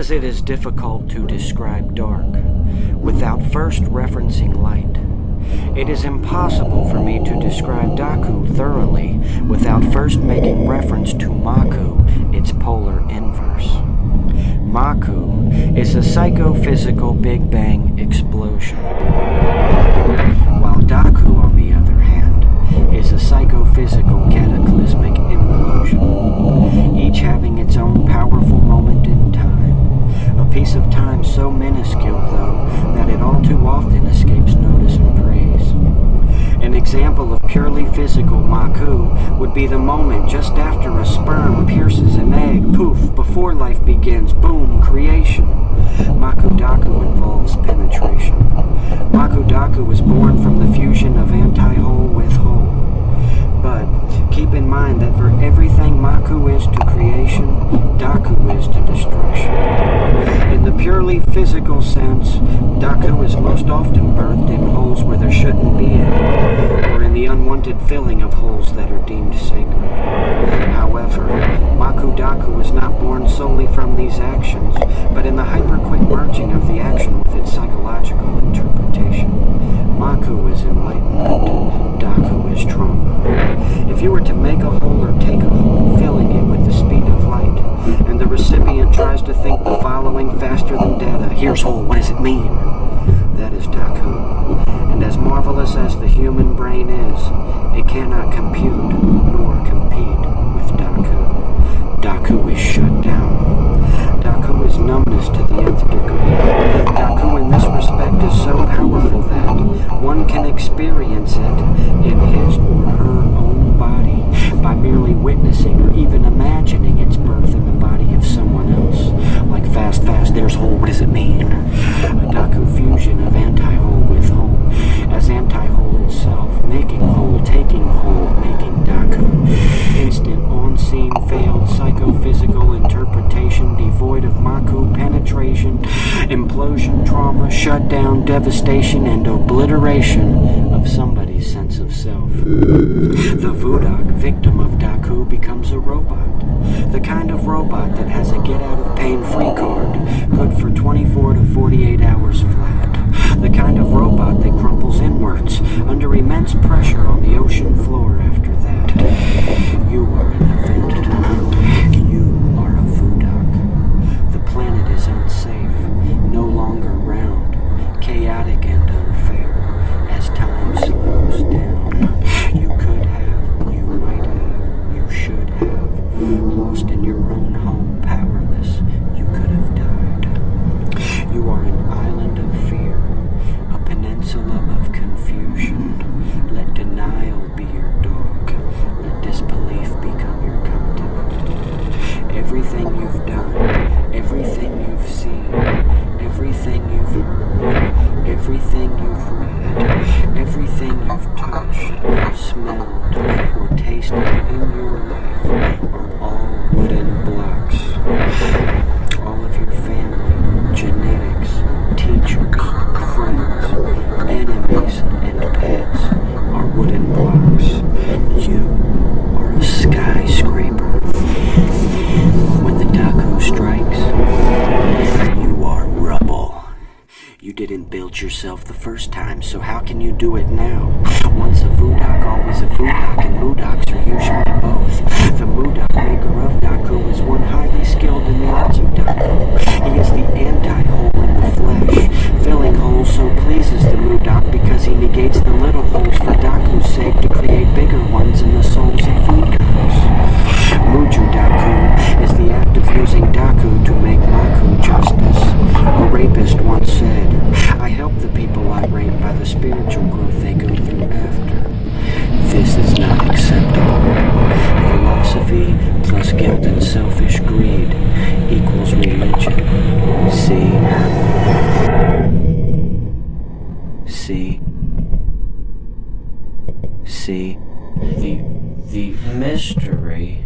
because it is difficult to describe dark without first referencing light. It is impossible for me to describe Daku thoroughly without first making reference to Maku, its polar inverse. Maku is a psychophysical Big Bang explosion, while Daku, on the other hand, is a psychophysical cataclysmic implosion, each having its own powerful moment in time, a piece of time so minuscule, though, that it all too often escapes notice and praise. An example of purely physical Maku would be the moment just after a sperm pierces an egg, poof, before life begins, boom, creation. Maku Daku involves penetration. Maku Daku was born from the fusion of anti-whole with whole. But keep in mind that for everything Maku is to creation, Daku is to destruction. In the purely physical sense, Daku is most often birthed in holes where there shouldn't be any, or in the unwanted filling of holes that are deemed sacred. However, Maku Daku is not born solely from these actions, but in the hyper-quick merging of the action with its psychological interpretation. Maku is enlightenment, Daku is trauma. If you were to make a hole or take a hole, filling it with the speed of light, and the recipient tries to think the following faster than data, here's hole, what does it mean? That is Daku. And as marvelous as the human brain is, it cannot compute nor compete with Daku. Daku is shut down. Daku is numbness to the nth degree. Daku in this respect is so powerful that one can experience it in his or her own body by merely witnessing or even imagining its birth in the body of someone else. Like fast, there's whole, what does it mean? A Daku fusion of anti-whole with whole, as anti-whole itself, making whole, taking whole, making Daku. Instant, on-scene, failed, psychophysical interpretation, devoid of Maku, penetration, implosion, trauma, shutdown, devastation, and obliteration of somebody's sense of self. The Vudak, victim of Daku, becomes a robot. The kind of robot that has a get-out-of-pain-free card, good for 24 to 48 hours flat. The kind of robot that crumples inwards under immense pressure on the ocean floor after that. You are an event. You are a Vudak. The planet is unsafe, no longer round, chaotic and unfair, as time slows down. You could have, you might have, you should have, lost in your own home, powerless, you could have died. You are an island of fear, a peninsula of confusion. Let denial be your dog, let disbelief become your continent. Everything you've done, everything you've seen, everything you've heard, everything you've read, everything you've touched, smelled, or tasted in your life are all wooden blocks. All of your family, genetics, teachers, friends, enemies, and pets are wooden blocks. You are a skyscraper. When the Daku strikes, you are rubble. You didn't build yourself the first time, so how can you do it now? Once a Vudak, always a Vudak, and Mudaks are usually both. The Mudak maker of Daku is one highly skilled in the arts of Daku. He is the anti-whole in the flesh. Filling holes so pleases the Mudak because he negates the little holes for Daku's sake to create bigger ones in the souls of Vudaks. Muju Daku is the act of using Daku to make Maku justice. A rapist once said, I help the people I rape by the spiritual growth they go through after. This is not acceptable. Philosophy plus guilt and selfish greed equals religion. See? The mystery